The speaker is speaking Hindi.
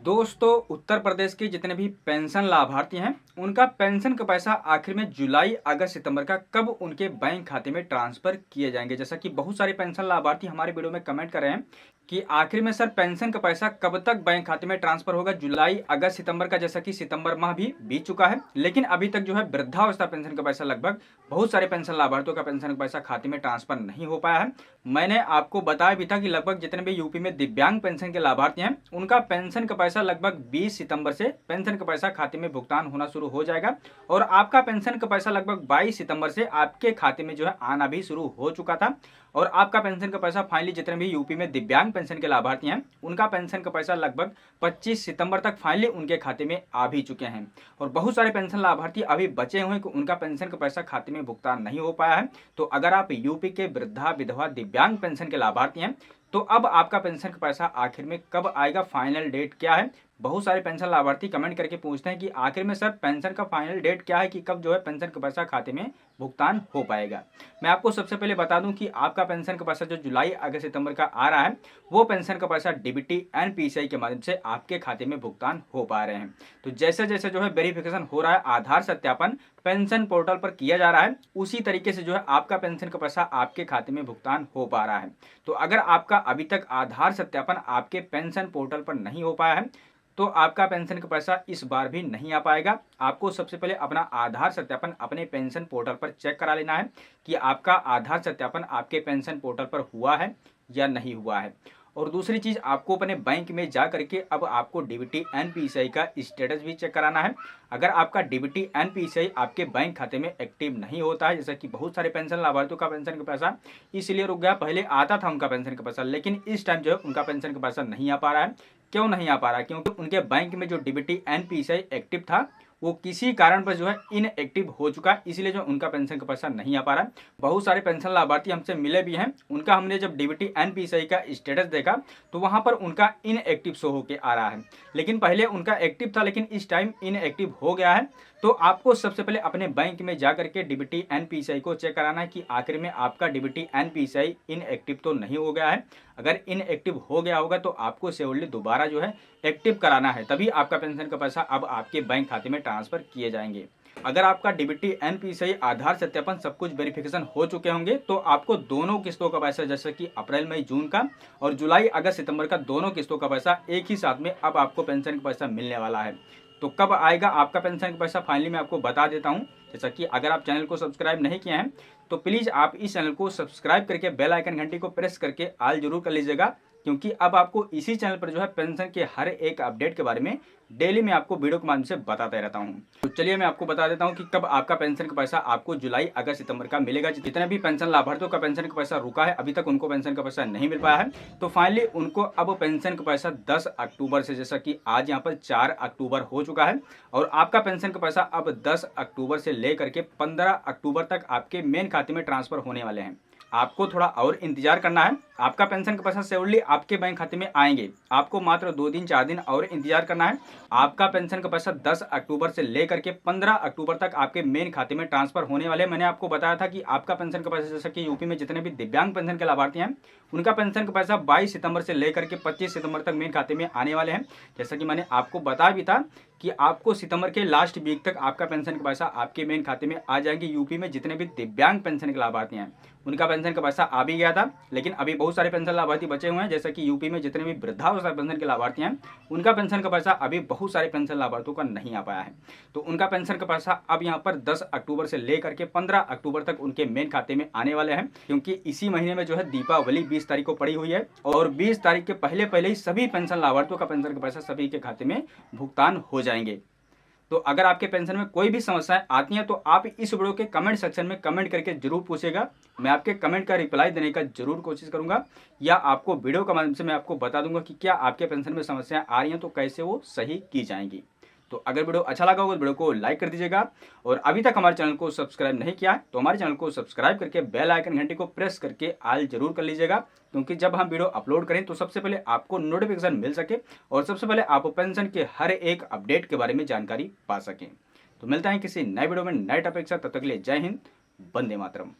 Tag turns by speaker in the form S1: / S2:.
S1: दोस्तों, उत्तर प्रदेश के जितने भी पेंशन लाभार्थी हैं उनका पेंशन का पैसा आखिर में जुलाई, अगस्त, सितंबर का कब उनके बैंक खाते में ट्रांसफर किए जाएंगे। जैसा कि बहुत सारे पेंशन लाभार्थी हमारे वीडियो में कमेंट कर रहे हैं कि आखिर में सर पेंशन का पैसा कब तक बैंक खाते में ट्रांसफर होगा। जुलाई, अगस्त, सितंबर का, जैसा कि सितंबर माह भी बीत चुका है, लेकिन अभी तक जो है वृद्धावस्था पेंशन का पैसा लगभग बहुत सारे पेंशन लाभार्थियों का पेंशन का पैसा खाते में ट्रांसफर नहीं हो पाया है। मैंने आपको बताया भी था कि लगभग जितने भी यूपी में दिव्यांग पेंशन के लाभार्थी हैं उनका पेंशन का पैसा लगभग 20 सितंबर से पेंशन का पैसा खाते में भुगतान होना शुरू हो जाएगा और आपका पेंशन का पैसा लगभग 22 सितंबर से आपके खाते में जो है आना भी शुरू हो चुका था। और आपका पेंशन का पैसा फाइनली जितने भी यूपी में दिव्यांग पेंशन के लाभार्थी हैं उनका पेंशन का पैसा लगभग 25 सितंबर तक फाइनली उनके खाते में आ भी चुके हैं। और बहुत सारे पेंशन लाभार्थी अभी बचे हुए हैं कि उनका पेंशन का पैसा खाते में भुगतान नहीं हो पाया है। तो अगर आप यूपी के वृद्धा, विधवा, दिव्यांग पेंशन के लाभार्थी हैं तो अब आपका पेंशन का पैसा आखिर में कब आएगा, फाइनल डेट क्या है। बहुत सारे पेंशन लाभार्थी कमेंट करके पूछते हैं कि आखिर में सर पेंशन का फाइनल डेट क्या है कि कब जो है पेंशन का पैसा खाते में भुगतान हो पाएगा। मैं आपको सबसे पहले बता दूं कि आपका पेंशन का पैसा जो जुलाई, अगस्त, सितंबर का आ रहा है वो पेंशन का पैसा डीबीटी एनपीसीआई के माध्यम से आपके खाते में भुगतान हो पा रहे हैं। तो जैसे जैसे जो है वेरिफिकेशन हो रहा है, आधार सत्यापन पेंशन पोर्टल पर किया जा रहा है, उसी तरीके से जो है आपका पेंशन का पैसा आपके खाते में भुगतान हो पा रहा है। तो अगर आपका अभी तक आधार सत्यापन आपके पेंशन पोर्टल पर नहीं हो पाया है तो आपका पेंशन का पैसा इस बार भी नहीं आ पाएगा। आपको सबसे पहले अपना आधार सत्यापन अपने पेंशन पोर्टल पर चेक करा लेना है कि आपका आधार सत्यापन आपके पेंशन पोर्टल पर हुआ है या नहीं हुआ है। और दूसरी चीज़, आपको अपने बैंक में जा करके अब आपको डीबीटी एनपीसीआई का स्टेटस भी चेक कराना है। अगर आपका डीबीटी एनपीसीआई आपके बैंक खाते में एक्टिव नहीं होता है, जैसा कि बहुत सारे पेंशन लाभार्थियों का पेंशन का पैसा इसलिए रुक गया, पहले आता था उनका पेंशन का पैसा लेकिन इस टाइम जो है उनका पेंशन का पैसा नहीं आ पा रहा है। क्यों नहीं आ पा रहा है? क्योंकि उनके बैंक में जो डीबीटी एनपीसीआई एक्टिव था वो किसी कारण पर जो है इनएक्टिव हो चुका है, इसलिए जो उनका पेंशन का पैसा नहीं आ पा रहा है। बहुत सारे पेंशन लाभार्थी हमसे मिले भी हैं, उनका हमने जब डीबीटी एनपीसीआई का स्टेटस देखा तो वहां पर उनका इनएक्टिव शो होके आ रहा है, लेकिन पहले उनका एक्टिव था लेकिन इस टाइम इनएक्टिव हो गया है। तो आपको सबसे पहले अपने बैंक में जाकर के डीबीटी एनपीसीआई को चेक कराना है कि आखिर में आपका डीबीटी एनपीसीआई इनएक्टिव तो नहीं हो गया है। अगर इनएक्टिव हो गया होगा तो आपको शेड्यूल दोबारा जो है एक्टिव कराना है, तभी आपका पेंशन का पैसा अब आपके बैंक खाते में ट्रांसफर किए जाएंगे। अगर आपका डीबीटी एनपीसीआई आधार सत्यापन सब कुछ वेरिफिकेशन हो चुके होंगे तो आपको दोनों किस्तों का पैसा, जैसे कि अप्रैल, मई, जून का और जुलाई, अगस्त, सितंबर का दोनों किस्तों का पैसा एक ही साथ में अब आपको पेंशन का पैसा मिलने वाला है। तो कब आएगा आपका पेंशन का पैसा फाइनली मैं आपको बता देता हूं। जैसा कि अगर आप चैनल को सब्सक्राइब नहीं किए हैं तो प्लीज़ आप इस चैनल को सब्सक्राइब करके बेल आइकन घंटी को प्रेस करके ऑल जरूर कर लीजिएगा, क्योंकि अब आपको इसी चैनल पर जो है पेंशन के हर एक अपडेट के बारे में डेली मैं आपको वीडियो के माध्यम से बताते रहता हूं। तो चलिए मैं आपको बता देता हूं कि कब आपका पेंशन का पैसा आपको जुलाई, अगस्त, सितंबर का मिलेगा। जितने भी पेंशन लाभार्थियों का पेंशन का पैसा रुका है, अभी तक उनको पेंशन का पैसा नहीं मिल पाया है, तो फाइनली उनको अब पेंशन का पैसा 10 अक्टूबर से, जैसा कि आज यहाँ पर 4 अक्टूबर हो चुका है, और आपका पेंशन का पैसा अब 10 अक्टूबर से लेकर के 15 अक्टूबर तक आपके मेन खाते में ट्रांसफर होने वाले हैं। आपको थोड़ा और इंतजार करना है, आपका पेंशन का पैसा शेड्यूल आपके बैंक खाते में आएंगे। आपको मात्र 2 दिन 4 दिन और इंतजार करना है। आपका पेंशन का पैसा 10 अक्टूबर से लेकर के 15 अक्टूबर तक आपके मेन खाते में ट्रांसफर होने वाले। मैंने आपको बताया था कि आपका पेंशन का पैसा, जैसा कि यूपी में जितने भी दिव्यांग पेंशन के लाभार्थी हैं उनका पेंशन का पैसा 22 सितंबर से लेकर के 25 सितंबर तक मेन खाते में आने वाले हैं। जैसा कि मैंने आपको बताया भी था कि आपको सितंबर के लास्ट वीक तक आपका पेंशन का पैसा आपके मेन खाते में आ जाएंगे। यूपी में जितने भी दिव्यांग पेंशन के लाभार्थी हैं उनका पेंशन का पैसा आ भी गया था, लेकिन अभी बहुत सारे पेंशन लाभार्थी बचे हुए हैं। जैसे कि यूपी में जितने भी वृद्धावस्था पेंशन के लाभार्थी हैं उनका पेंशन का पैसा अभी बहुत सारे पेंशन लाभार्थियों का नहीं आ पाया है। तो उनका पेंशन का पैसा अब यहाँ पर 10 अक्टूबर से लेकर के 15 अक्टूबर तक उनके मेन खाते में आने वाले हैं, क्योंकि इसी महीने में जो है दीपावली 20 तारीख को पड़ी हुई है और 20 तारीख के पहले पहले ही सभी पेंशन लाभार्थियों का पेंशन का पैसा सभी के खाते में भुगतान हो जाएंगे। तो अगर आपके पेंशन में कोई भी समस्याएं आती हैं तो आप इस वीडियो के कमेंट सेक्शन में कमेंट करके जरूर पूछेगा। मैं आपके कमेंट का रिप्लाई देने का जरूर कोशिश करूंगा, या आपको वीडियो के माध्यम से मैं आपको बता दूंगा कि क्या आपके पेंशन में समस्याएं आ रही हैं तो कैसे वो सही की जाएंगी। तो अगर वीडियो अच्छा लगा हो तो वीडियो को लाइक कर दीजिएगा, और अभी तक हमारे चैनल को सब्सक्राइब नहीं किया है तो हमारे चैनल को सब्सक्राइब करके बेल आइकन घंटी को प्रेस करके ऑल जरूर कर लीजिएगा, क्योंकि जब हम वीडियो अपलोड करें तो सबसे पहले आपको नोटिफिकेशन मिल सके और सबसे पहले आप पेंशन के हर एक अपडेट के बारे में जानकारी पा सकें। तो मिलता है किसी नए वीडियो में नए टॉपिक के साथ, तब तक के लिए जय हिंद, वंदे मातरम।